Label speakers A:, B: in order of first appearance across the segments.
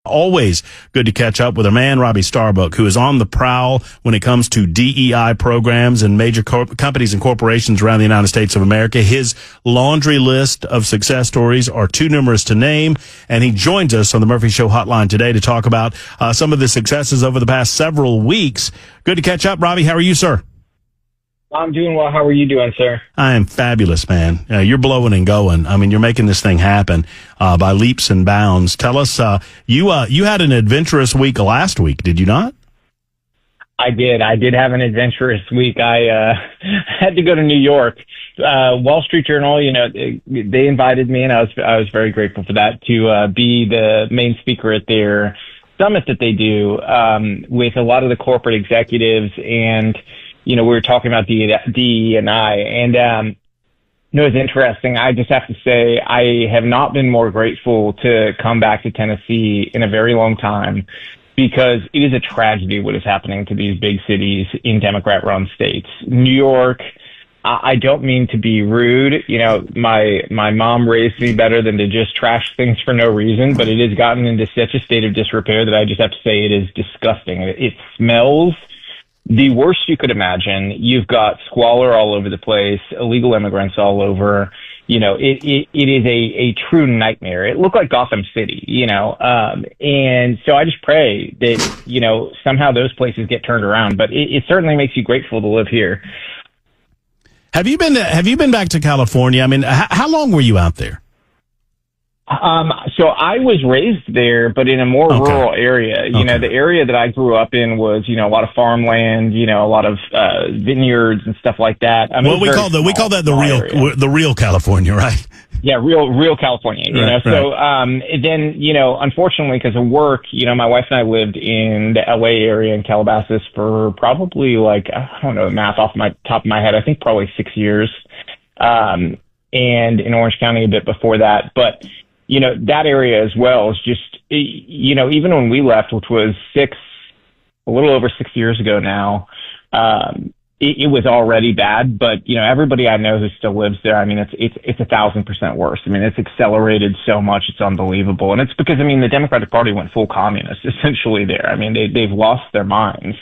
A: Always good to catch up with our man, Robbie Starbuck, who is on the prowl when it comes to DEI programs and major companies and corporations around the United States of America. His laundry list of success stories are too numerous to name, and he joins us on the Murphy Show hotline today to talk about some of the successes over the past several weeks. Good to catch up, Robbie. How are you, sir?
B: I'm doing well. How are you doing, sir?
A: I am fabulous, man. You're blowing and going. I mean, you're making this thing happen by leaps and bounds. Tell us, you had an adventurous week last week, did you not?
B: I did. I did have an adventurous week. I had to go to New York. Wall Street Journal, they invited me, and I was very grateful for that, to be the main speaker at their summit that they do with a lot of the corporate executives. And we were talking about DEI, and it's interesting. I just have to say I have not been more grateful to come back to Tennessee in a very long time, because it is a tragedy what is happening to these big cities in Democrat-run states. New York, I don't mean to be rude. My mom raised me better than to just trash things for no reason, but it has gotten into such a state of disrepair that I just have to say it is disgusting. It smells the worst you could imagine. You've got squalor all over the place, illegal immigrants all over. It is a true nightmare. It looked like Gotham City, and so I just pray that, somehow those places get turned around, but it certainly makes you grateful to live here.
A: Have you been back to California? I mean, how long were you out there?
B: So I was raised there, but in a more rural area. The area that I grew up in was, a lot of farmland, a lot of vineyards and stuff like that. I mean, we call that the real California, right? Yeah, real California.
A: Right.
B: So then, unfortunately, because of work, my wife and I lived in the LA area in Calabasas for probably I don't know the math off my top of my head. I think probably 6 years, and in Orange County a bit before that, but. That area as well is just, even when we left, which was a little over 6 years ago now, it was already bad. But, everybody I know who still lives there, I mean, it's 1,000% worse. I mean, it's accelerated so much. It's unbelievable. And it's because, the Democratic Party went full communist essentially there. I mean, they've lost their minds.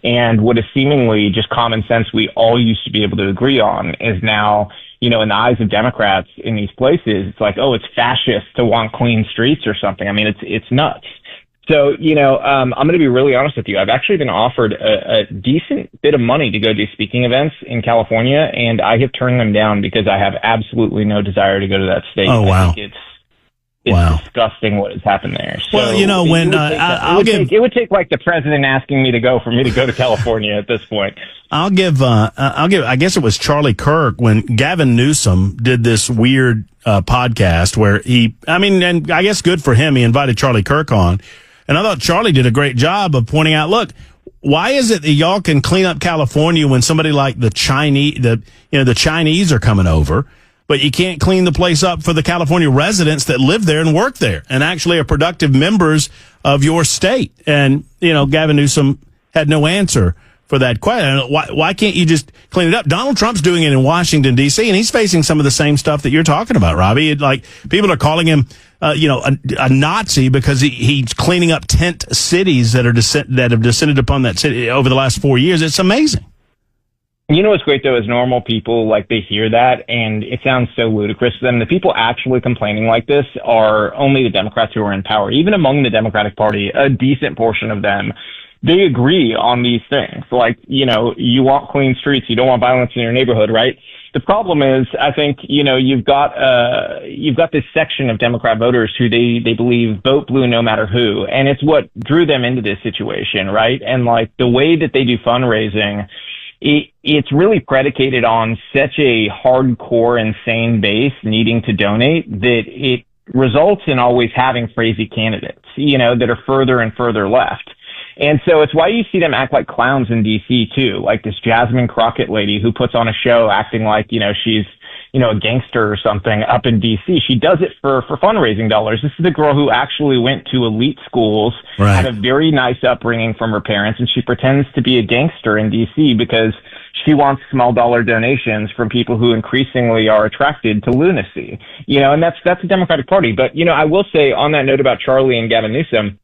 B: And what is seemingly just common sense we all used to be able to agree on is now, in the eyes of Democrats in these places, it's like, oh, it's fascist to want clean streets or something. I mean, it's nuts. So, I'm going to be really honest with you. I've actually been offered a decent bit of money to go do speaking events in California, and I have turned them down because I have absolutely no desire to go to that state.
A: Oh, wow.
B: I think it's disgusting what has happened there. So
A: well,
B: it would take like the president asking me to go for me to go to California at this point.
A: I guess it was Charlie Kirk when Gavin Newsom did this weird podcast where and I guess good for him, he invited Charlie Kirk on. And I thought Charlie did a great job of pointing out, look, why is it that y'all can clean up California when somebody like the Chinese are coming over, but you can't clean the place up for the California residents that live there and work there and actually are productive members of your state? And, Gavin Newsom had no answer for that question. Why can't you just clean it up? Donald Trump's doing it in Washington, D.C., and he's facing some of the same stuff that you're talking about, Robbie. People are calling him, a Nazi because he's cleaning up tent cities that have descended upon that city over the last 4 years. It's amazing.
B: What's great, though, is normal people, they hear that, and it sounds so ludicrous to them. The people actually complaining like this are only the Democrats who are in power. Even among the Democratic Party, a decent portion of them, they agree on these things. You want clean streets, you don't want violence in your neighborhood, right? The problem is, I think, you've got this section of Democrat voters who they believe vote blue no matter who. And it's what drew them into this situation, right? And the way that they do fundraising, it's really predicated on such a hardcore, insane base needing to donate that it results in always having crazy candidates, that are further and further left. And so it's why you see them act like clowns in D.C. too, like this Jasmine Crockett lady who puts on a show acting like, she's, a gangster or something up in D.C. She does it for fundraising dollars. This is a girl who actually went to elite schools,
A: right,
B: had a very nice upbringing from her parents, and she pretends to be a gangster in D.C. because she wants small dollar donations from people who increasingly are attracted to lunacy. And that's the Democratic Party. But, I will say on that note about Charlie and Gavin Newsom,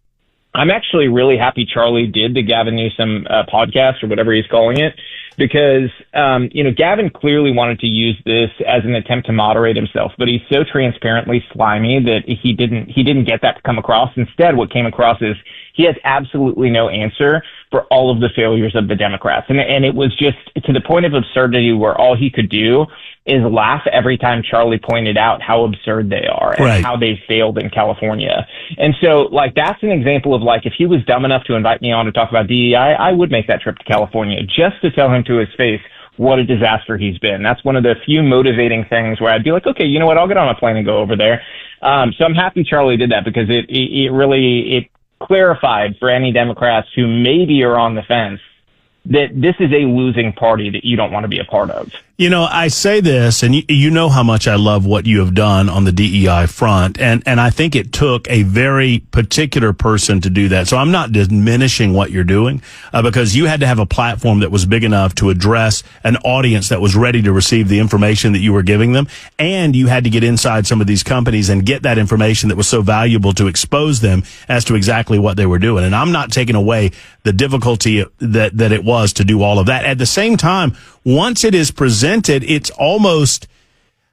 B: I'm actually really happy Charlie did the Gavin Newsom podcast or whatever he's calling it, because, Gavin clearly wanted to use this as an attempt to moderate himself, but he's so transparently slimy that he didn't get that to come across. Instead, what came across is he has absolutely no answer for all of the failures of the Democrats. And it was just to the point of absurdity where all he could do is laugh every time Charlie pointed out how absurd they are and how they failed in California. And so, that's an example of, if he was dumb enough to invite me on to talk about DEI, I would make that trip to California just to tell him to his face what a disaster he's been. That's one of the few motivating things where I'd be like, okay, you know what, I'll get on a plane and go over there. So I'm happy Charlie did that, because it really clarified for any Democrats who maybe are on the fence that this is a losing party that you don't want to be a part of.
A: I say this, and you know how much I love what you have done on the DEI front, and I think it took a very particular person to do that. So I'm not diminishing what you're doing, because you had to have a platform that was big enough to address an audience that was ready to receive the information that you were giving them, and you had to get inside some of these companies and get that information that was so valuable to expose them as to exactly what they were doing. And I'm not taking away the difficulty that it was to do all of that. At the same time, once it is presented, it's almost,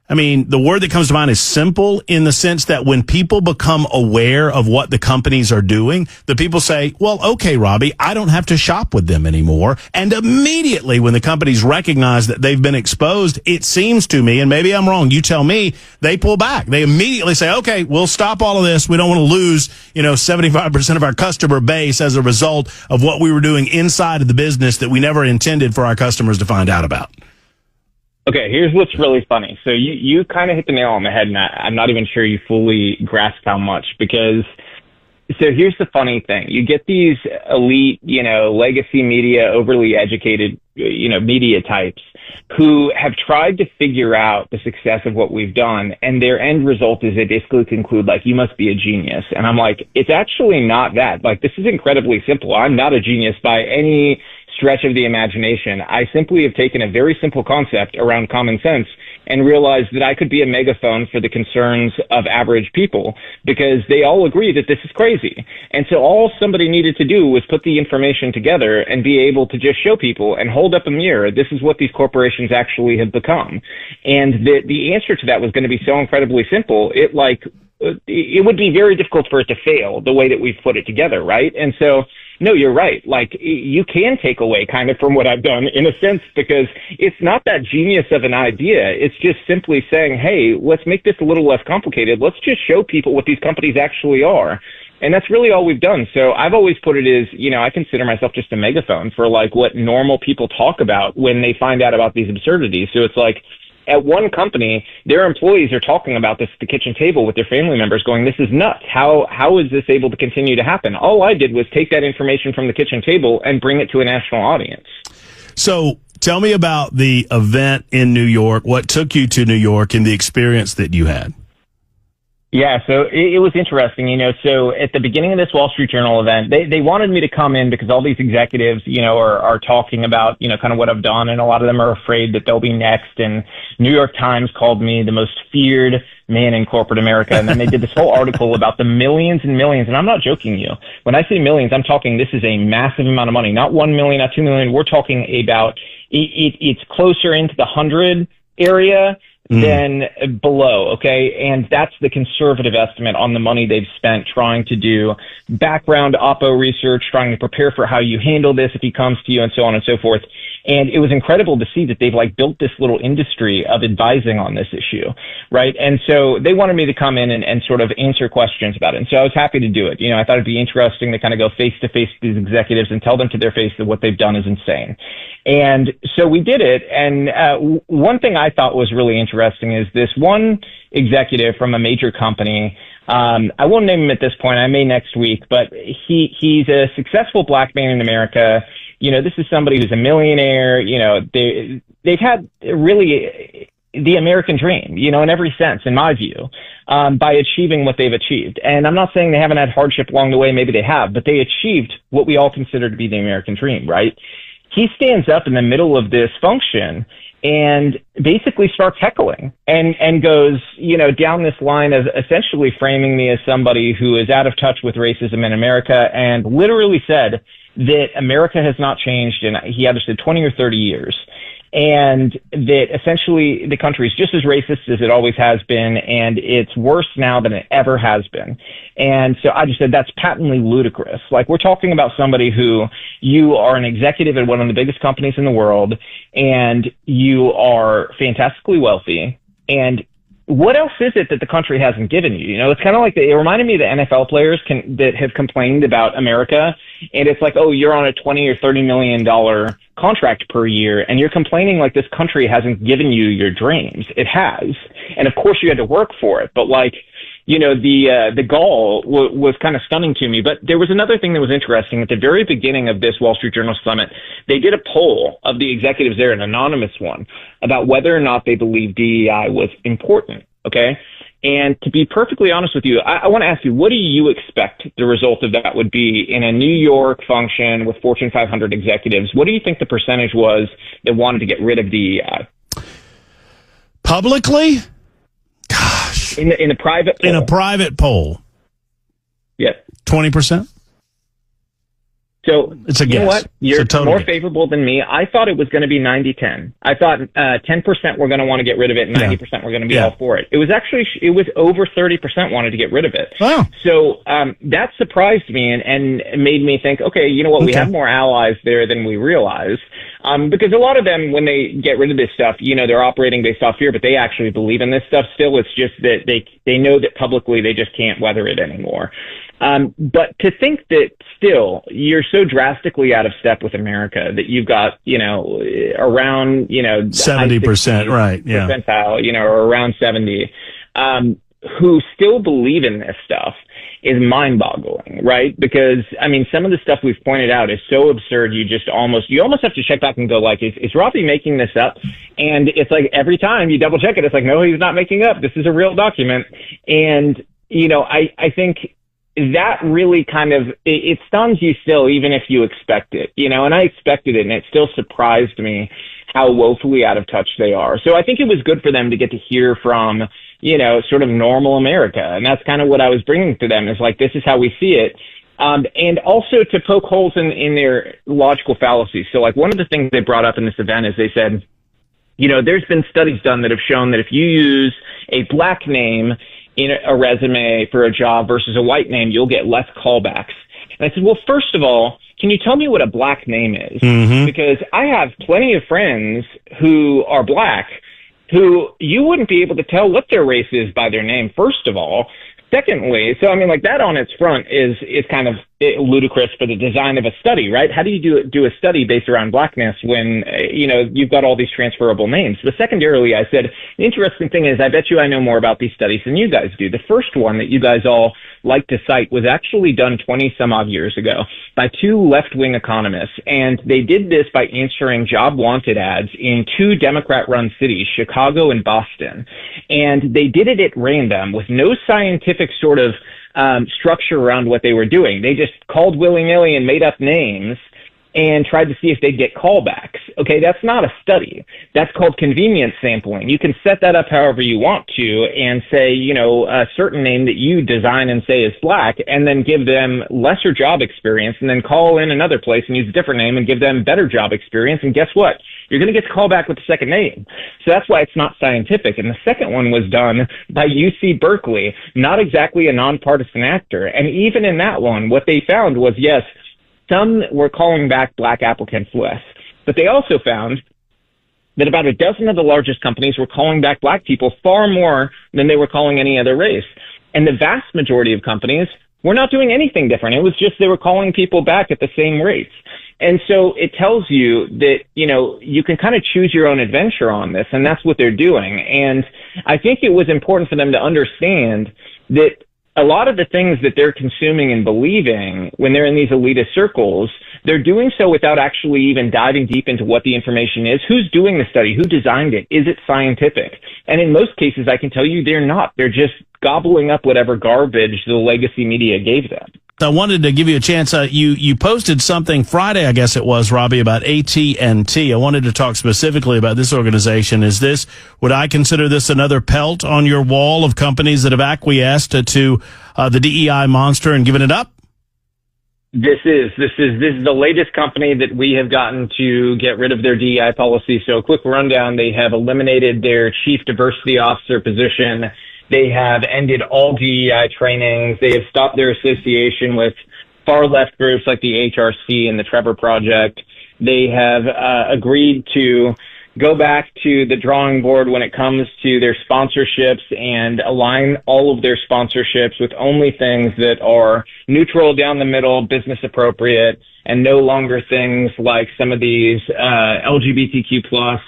A: the word that comes to mind is simple, in the sense that when people become aware of what the companies are doing, the people say, well, okay, Robbie, I don't have to shop with them anymore. And immediately when the companies recognize that they've been exposed, it seems to me, and maybe I'm wrong, you tell me, they pull back. They immediately say, okay, we'll stop all of this. We don't want to lose, 75% of our customer base as a result of what we were doing inside of the business that we never intended for our customers to find out about.
B: Okay, here's what's really funny. So you kind of hit the nail on the head, and I'm not even sure you fully grasp how much, because so here's the funny thing. You get these elite, legacy media, overly educated, media types who have tried to figure out the success of what we've done, and their end result is they basically conclude, you must be a genius. And I'm like, it's actually not that. This is incredibly simple. I'm not a genius by any stretch of the imagination. I simply have taken a very simple concept around common sense and realized that I could be a megaphone for the concerns of average people, because they all agree that this is crazy. And so all somebody needed to do was put the information together and be able to just show people and hold up a mirror. This is what these corporations actually have become. And the answer to that was going to be so incredibly simple. It would be very difficult for it to fail the way that we've put it together, right? And so, no, you're right. You can take away kind of from what I've done in a sense, because it's not that genius of an idea. It's just simply saying, hey, let's make this a little less complicated. Let's just show people what these companies actually are. And that's really all we've done. So I've always put it as, I consider myself just a megaphone for what normal people talk about when they find out about these absurdities. So it's at one company, their employees are talking about this at the kitchen table with their family members going, this is nuts. How is this able to continue to happen? All I did was take that information from the kitchen table and bring it to a national audience. So
A: tell me about the event in New York. What took you to New York and the experience that you had?
B: Yeah, so it was interesting, so at the beginning of this Wall Street Journal event, they wanted me to come in because all these executives, are talking about, kind of what I've done, and a lot of them are afraid that they'll be next. And New York Times called me the most feared man in corporate America. And then they did this whole article about the millions and millions. And I'm not joking you. When I say millions, I'm talking this is a massive amount of money, not 1 million, not 2 million. We're talking about it's closer into the 100 area than below, okay? And that's the conservative estimate on the money they've spent trying to do background oppo research, trying to prepare for how you handle this if he comes to you, and so on and so forth. And it was incredible to see that they've built this little industry of advising on this issue, right? And so they wanted me to come in and sort of answer questions about it. And so I was happy to do it. I thought it'd be interesting to kind of go face to face with these executives and tell them to their face that what they've done is insane. And so we did it. And one thing I thought was really interesting is this one executive from a major company. I won't name him at this point. I may next week, but he's a successful black man in America. This is somebody who's a millionaire. They've had really the American dream, in every sense, in my view, by achieving what they've achieved. And I'm not saying they haven't had hardship along the way. Maybe they have, but they achieved what we all consider to be the American dream, right? He stands up in the middle of this function and basically starts heckling and goes, down this line of essentially framing me as somebody who is out of touch with racism in America, and literally said that America has not changed in, he either said 20 or 30 years. And that essentially the country is just as racist as it always has been, and it's worse now than it ever has been. And so I just said, that's patently ludicrous. Like, we're talking about somebody who, you are an executive at one of the biggest companies in the world, and you are fantastically wealthy, and what else is it that the country hasn't given you? It's kind of like, it reminded me of the NFL players that have complained about America. And it's like, oh, you're on a $20 or $30 million contract per year, and you're complaining like this country hasn't given you your dreams. It has. And of course you had to work for it. But the gall was kind of stunning to me. But there was another thing that was interesting. At the very beginning of this Wall Street Journal summit, they did a poll of the executives there, an anonymous one, about whether or not they believed DEI was important. Okay. And to be perfectly honest with you, I want to ask you, what do you expect the result of that would be in a New York function with Fortune 500 executives? What do you think the percentage was that wanted to get rid of DEI?
A: Publicly?
B: In a private poll.
A: In a private poll.
B: Yes.
A: 20%?
B: So,
A: it's a guess.
B: You know what? You're more
A: guess.
B: favorable than me. I thought it was going to be 90-10. I thought 10% were going to want to get rid of it, and 90% were going to be all for it. It was over 30% wanted to get rid of it.
A: Wow.
B: So that surprised me and made me think, okay, you know what? We have more allies there than we realize. Because a lot of them, when they get rid of this stuff, they're operating based off fear, but they actually believe in this stuff still. It's just that they know that publicly they just can't weather it anymore. But to think that still you're so drastically out of step with America that you've got, around,
A: 70%, right. Yeah.
B: Percentile, or around 70, who still believe in this stuff is mind boggling, right? Because some of the stuff we've pointed out is so absurd. You almost have to check back and go like, is Robbie making this up? And it's like every time you double check it, it's like, no, he's not making up. This is a real document. And, I think that really kind of, it stuns you still, even if you expect it, and I expected it, and it still surprised me how woefully out of touch they are. So I think it was good for them to get to hear from, sort of normal America. And that's kind of what I was bringing to them, is like, this is how we see it. And also to poke holes in their logical fallacies. So like, one of the things they brought up in this event is they said, there's been studies done that have shown that if you use a black name in a resume for a job versus a white name, you'll get less callbacks. And I said, well, first of all, can you tell me what a black name is? Mm-hmm. Because I have plenty of friends who are black who you wouldn't be able to tell what their race is by their name, first of all. Secondly, so that on its front is kind of ludicrous for the design of a study, right? How do you do a study based around blackness when, you've got all these transferable names? But secondarily, I said, the interesting thing is, I bet you I know more about these studies than you guys do. The first one that you guys all like to cite was actually done 20 some odd years ago by two left-wing economists. And they did this by answering job wanted ads in two Democrat-run cities, Chicago and Boston. And they did it at random with no scientific sort of structure around what they were doing. They just called willy-nilly and made up names and tried to see if they'd get callbacks. Okay, that's not a study. That's called convenience sampling. You can set that up however you want to and say, a certain name that you design and say is black, and then give them lesser job experience, and then call in another place and use a different name and give them better job experience. And guess what? You're going to get the callback with the second name. So that's why it's not scientific. And the second one was done by UC Berkeley, not exactly a nonpartisan actor. And even in that one, what they found was, yes, some were calling back black applicants less, but they also found that about a dozen of the largest companies were calling back black people far more than they were calling any other race. And the vast majority of companies were not doing anything different. It was just they were calling people back at the same rates. And so it tells you that, you can kind of choose your own adventure on this, and that's what they're doing. And I think it was important for them to understand that a lot of the things that they're consuming and believing when they're in these elitist circles, they're doing so without actually even diving deep into what the information is. Who's doing the study? Who designed it? Is it scientific? And in most cases, I can tell you they're not. They're just gobbling up whatever garbage the legacy media gave them.
A: I wanted to give you a chance. You posted something Friday, I guess it was, Robbie, about AT&T. I wanted to talk specifically about this organization. Would I consider this another pelt on your wall of companies that have acquiesced to the DEI monster and given it up?
B: This is the latest company that we have gotten to get rid of their DEI policy. So a quick rundown: they have eliminated their chief diversity officer position. They have ended all DEI trainings. They have stopped their association with far left groups like the HRC and the Trevor Project. They have agreed to go back to the drawing board when it comes to their sponsorships and align all of their sponsorships with only things that are neutral, down the middle, business appropriate, and no longer things like some of these LGBTQ plus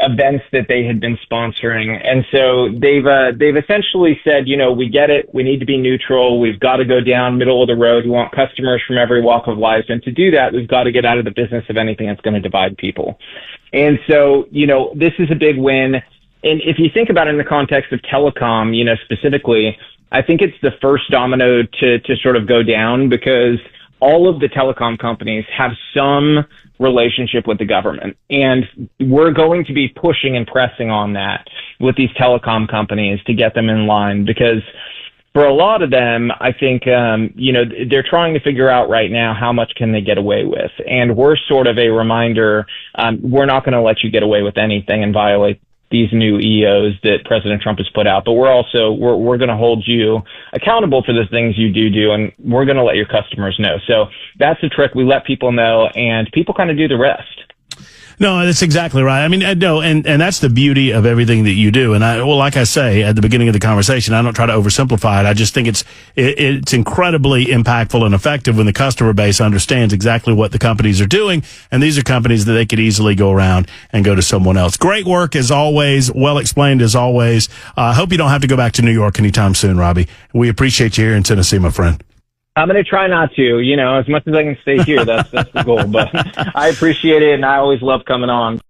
B: events that they had been sponsoring. And so they've essentially said, we get it. We need to be neutral. We've got to go down middle of the road. We want customers from every walk of life. And to do that, we've got to get out of the business of anything that's going to divide people. And so, this is a big win. And if you think about it in the context of telecom, specifically, I think it's the first domino to sort of go down, because all of the telecom companies have some relationship with the government. And we're going to be pushing and pressing on that with these telecom companies to get them in line, because for a lot of them, I think, they're trying to figure out right now how much can they get away with. And we're sort of a reminder, we're not going to let you get away with anything and violate these new EOs that President Trump has put out. But we're going to hold you accountable for the things you do, and we're going to let your customers know. So that's the trick. We let people know, and people kind of do the rest.
A: No, that's exactly right. I mean, no, and that's the beauty of everything that you do. And like I say at the beginning of the conversation, I don't try to oversimplify it. I just think it's incredibly impactful and effective when the customer base understands exactly what the companies are doing. And these are companies that they could easily go around and go to someone else. Great work as always. Well explained as always. I hope you don't have to go back to New York anytime soon, Robbie. We appreciate you here in Tennessee, my friend.
B: I'm going to try not to, as much as I can stay here. That's the goal. But I appreciate it, and I always love coming on.